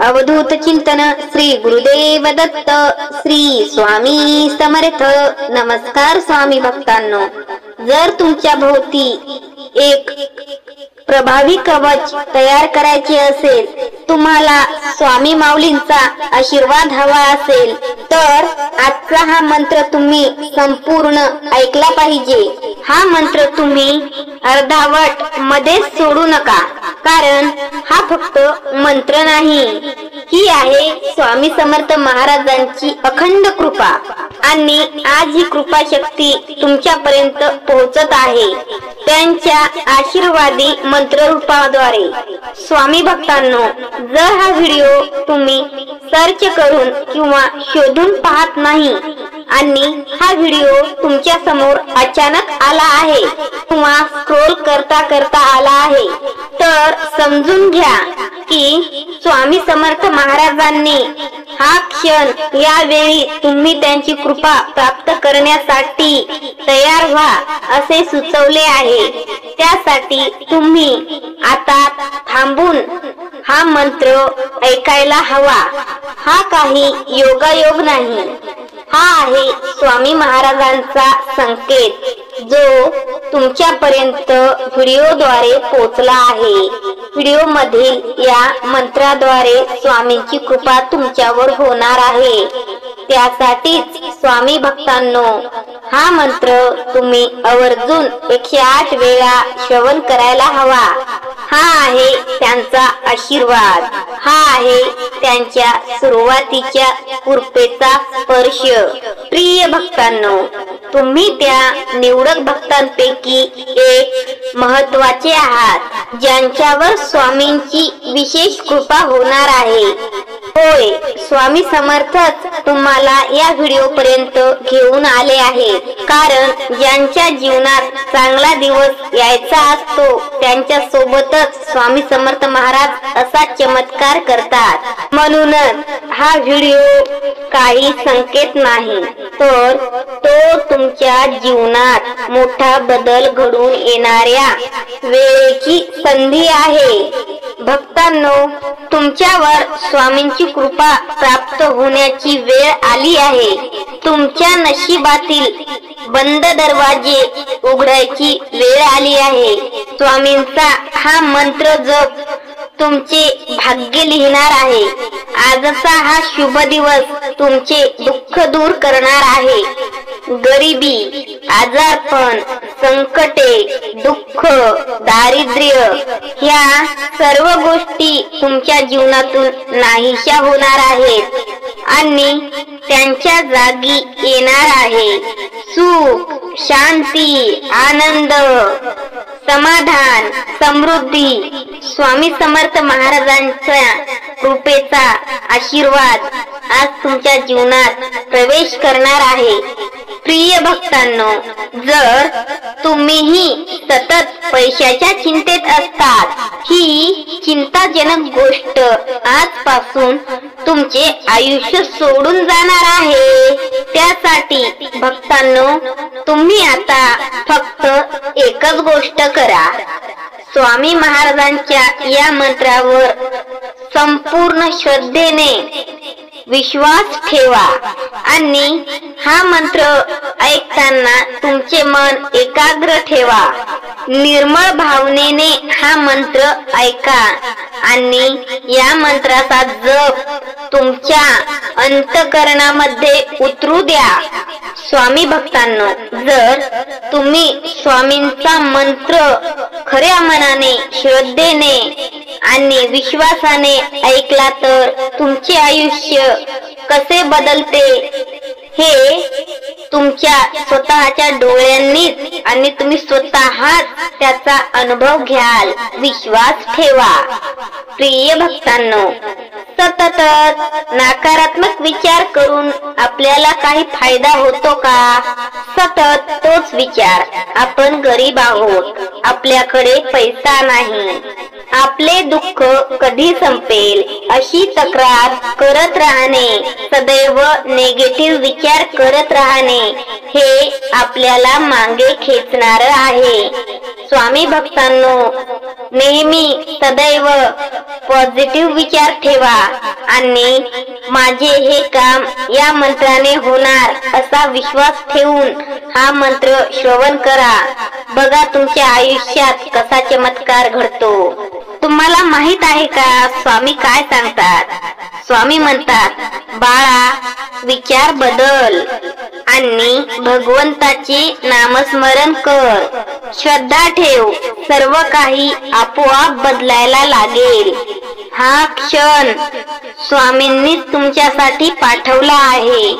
अवधूत चिंतन श्री गुरुदेव दत्त श्री स्वामी समर्थ। नमस्कार स्वामी भक्तांनो, जर तुमच्या भोवती एक प्रभावी कवच तयार करायचे असेल, तुम्हाला स्वामी माऊलींचा आशीर्वाद हवा असेल, तर आजचा हा मंत्र तुम्ही संपूर्ण ऐकला पाहिजे। हा मंत्र तुम्ही अर्धावट मध्येच सोडू नका, कारण हा फक्त मंत्र नाही, ही आहे स्वामी समर्थ महाराजांची अखंड कृपा। आणि आज ही कृपा शक्ती तुमच्यापर्यंत पोहोचत आहे त्यांच्या आशीर्वादी मंत्र रूपाद्वारे। स्वामी भक्तांनो, जर हा व्हिडिओ तुम्ही सर्च करून किंवा शोधून पाहत नाही आणि हा व्हिडिओ तुमच्या समोर अचानक आला आहे किंवा स्क्रोल करता करता आला आहे, तर समजून घ्या की स्वामी समर्थ महाराजांनी हा क्षण यावेळी तुम्ही त्यांची कृपा प्राप्त करण्यासाठी तयार व्हा असे सुचवले आहे। त्यासाठी तुम्ही आता थांबून हा मंत्र ऐकायला हवा। हा काही योगायोग नाही, हा आहे स्वामी महाराजांचा संकेत, जो तुमच्यापर्यंत व्हिडिओद्वारे पोहोचला आहे। व्हिडिओ मधील या मंत्राद्वारे स्वामींची कृपा तुमच्यावर होणार आहे। त्यासाठीच स्वामी भक्तांनो, हा मंत्र तुम्ही आवर्जून 108 वेळा श्रवण करायला हवा। हा आहे त्यांचा आशीर्वाद, हा आहे त्यांच्या सुरुवातीच्या कृपेचा स्पर्श। प्रिय भक्तांनो, तुम्ही त्या निवडक भक्तांपैकी एक महत्वाचे आहात, ज्यांच्यावर स्वामींची विशेष कृपा होणार आहे। होय, स्वामी समर्थच तुम्हाला या व्हिडिओ पर्यंत घेऊन आले आहे, कारण ज्यांच्या जीवनात चांगला दिवस यायचा असतो त्यांच्या सोबतच स्वामी समर्थ महाराज असा चमत्कार करतात। म्हणूनच हा व्हिडिओ काही संकेत नाही, तर तो तुमच्या जीवनात मोठा बदल घडून येणाऱ्या वेळेची संधी आहे। भक्तांनो, तुमच्यावर स्वामींची कृपा प्राप्त होण्याची वेळ आली आहे। तुमच्या नशिबातील बंद दरवाजे उघडायची वेळ आली आहे। स्वामींचा हा मंत्र जप तुमचे भाग्य लिहिणार आहे। आजचा हा शुभ दिवस तुमचे दुःख दूर करणार आहे। गरिबी, आजारपण, संकटे, दुःख, दारिद्र्य ह्या सर्व गोष्टी तुमच्या जीवनातून नाहीशा होणार आहेत आणि त्यांच्या जागी येणार आहे सुख, शांती, आनंद, समाधान, समृद्धी। स्वामी समर्थ महाराजांच्या कृपेचा आशीर्वाद आज तुमच्या जीवनात प्रवेश करणार आहे। प्रिय भक्तांनो, जर तुम्हीही सतत पैशाच्या चिंतेत असतात, ही चिंताजनक गोष्ट आजपासून तुमचे आयुष्य सोडून जाणार आहे। त्यासाठी भक्तांनो, तुम्ही आता फक्त एकच गोष्ट करा, स्वामी महाराजांच्या या मंत्रावर संपूर्ण श्रद्धेने विश्वास ठेवा आणि हा मंत्र ऐकताना तुमचे मन एकाग्र ठेवा। निर्मळ भावनेने हा मंत्र ऐका आणि या मंत्राचा जप तुमच्या अंतःकरणामध्ये उतरू द्या। स्वामी भक्तांनो, जर तुम्ही स्वामींचा मंत्र खऱ्या मनाने, श्रद्धेने आणि विश्वासाने ऐकला, तर तुमचे आयुष्य कसे बदलते हे तुमच्या स्वतःच्या डोळ्यांनी आणि तुम्ही स्वतःच त्याचा अनुभव घ्याल। विश्वास ठेवा। प्रिय भक्तांनो, सतत नकारात्मक विचार करून आपल्याला काही फायदा होतो का? सतत तोच विचार, आपण गरीब आहोत, आपल्याकडे पैसा नाही, आपले दुःख कधी संपेल, अशी तक्रार करत राहणे, सदैव नेगेटिव्ह विचार करत राहणे, हे आपल्याला मागे खेचणार आहे। स्वामी भक्तांनो, नेहमी सदैव पॉझिटिव्ह विचार ठेवा। आणि माझे हे काम या मंत्राने होणार असा विश्वास ठेवून हा मंत्र श्रवण करा. बघा तुमच्या आयुष्यात कसा चमत्कार घडतो. तुम्हाला माहित आहे का स्वामी काय सांगतात? स्वामी म्हणतात, बाळा, विचार बदल आणि भगवंताचे नामस्मरण कर. श्रद्धा ठेव, सर्व काही आपोआप बदलायला लागेल. हा क्षण स्वामींनीच तुमच्यासाठी पाठवला आहे.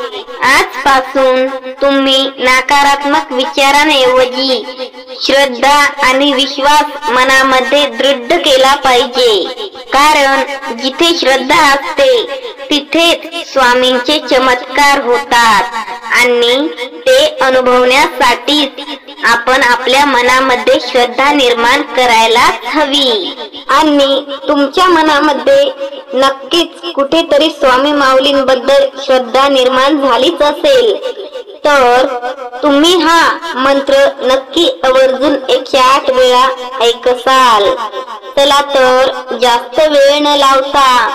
आजपासून तुम्ही नकारात्मक विचारांऐवजी श्रद्धा आणि विश्वास मनामध्ये दृढ केला पाहिजे. कारण जिथे श्रद्धा असते तिथेच स्वामींचे चमत्कार होतात आणि ते अनुभवण्यासाठी आपण आपल्या मनामध्ये श्रद्धा निर्माण करायलाच हवी. आणि तुमच्या मनामध्ये नक्कीच कुठेतरी स्वामी माऊलींबद्दल श्रद्धा निर्माण झालीच असेल. तर तुम्ही हा मंत्र नक्की आवर्जून 108 वेळा ऐकसाल. चला तर जास्त वेळ न लावता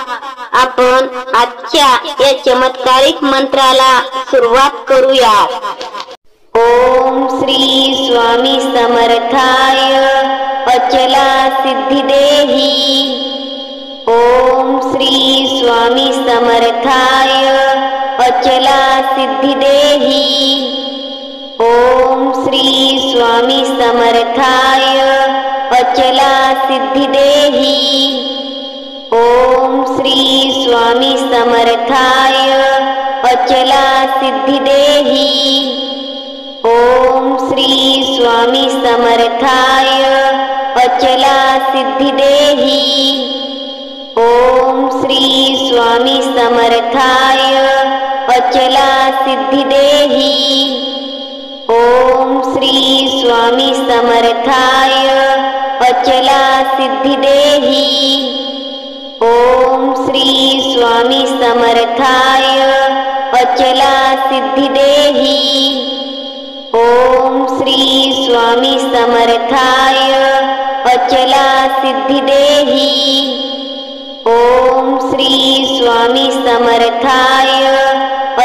आपण आजच्या या चमत्कारिक मंत्राला सुरुवात करूया. ओम श्री स्वामी समर्थाय अचला सिद्धी देही. ओम श्री स्वामी समर्थाय अचला सिद्धी देही. ओम श्री स्वामी समर्थाय अचला सिद्धी देही. ओम श्री स्वामी समर्थाय अचला सिद्धी देही. ओम श्री स्वामी समर्थाय अचला सिद्धी देही. ओम श्री स्वामी समर्थाय अचला सिद्धी देही. ओम श्री स्वामी समर्थाय अचला सिद्धी देही. ओम श्री स्वामी समर्थाय अचला सिद्धी देही. ओम श्री स्वामी समर्थाय अचला सिद्धी देही. ओम श्री स्वामी समर्थाय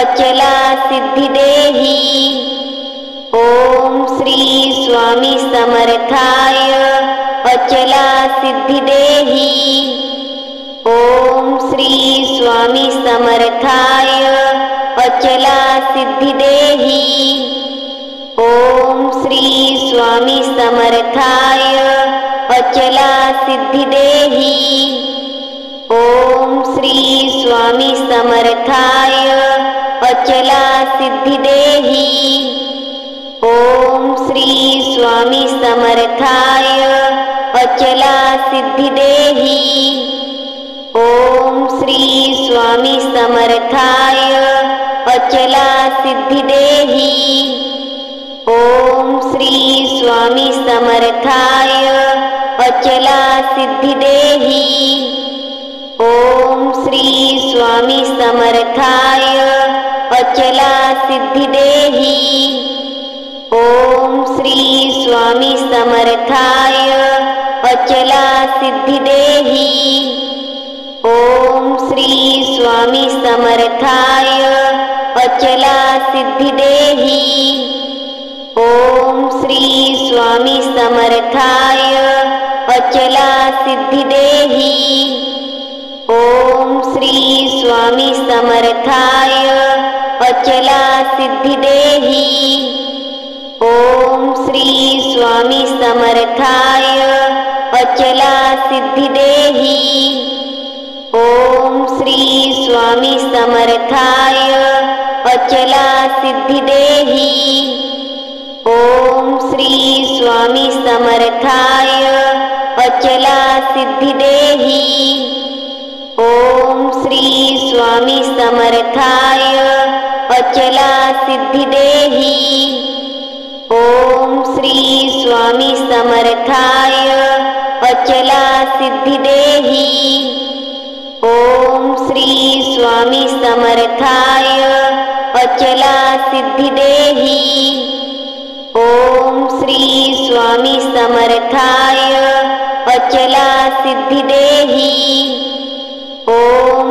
अचला सिद्धी देही. ओम श्री स्वामी समर्थाय अचला सिद्धी देही. ओम श्री स्वामी समर्थाय अचला सिद्धी देही. ओम श्री स्वामी समर्थाय अचला सिद्धी देही. ओम श्री स्वामी समर्थाय अचला सिद्धी देही. ओम श्री स्वामी समर्थाय अचला सिद्धी देही. ओम श्री स्वामी समर्थाय अचला सिद्धी देही. ओम श्री स्वामी समर्थाय अचला सिद्धी देही. ओम श्री स्वामी समर्थाय अचला सिद्धी देही. ओम श्री स्वामी समर्थाय अचला सिद्धी देही. ओम श्री स्वामी समर्थाय अचला सिद्धी देही. ओम श्री स्वामी समर्थाय अचला सिद्धी देही. ओम श्री स्वामी समर्थाय अचला सिद्धी देही. ओम श्री स्वामी समर्थाय अचला सिद्धी देही. ओम श्री स्वामी समर्थाय अचला सिद्धी देही. ओम श्री स्वामी समर्थाय अचला सिद्धी देही. ओम श्री स्वामी समर्थाय अचला सिद्धी देही. ओम श्री स्वामी समर्थाय अचला सिद्धी देही. ओम श्री स्वामी समर्थाय अचला सिद्धी देही. ओम श्री स्वामी समर्थाय अचला सिद्धी देही. ओम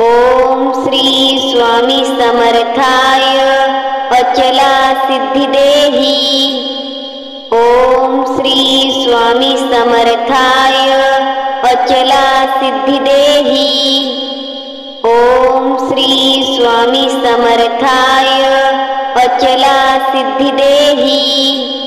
ओम श्री स्वामी समर्थाय अचला सिद्धिदेही। ओम श्री स्वामी समर्थाय अचला सिद्धिदेही। ओम श्री स्वामी समर्थाय अचला सिद्धिदेही।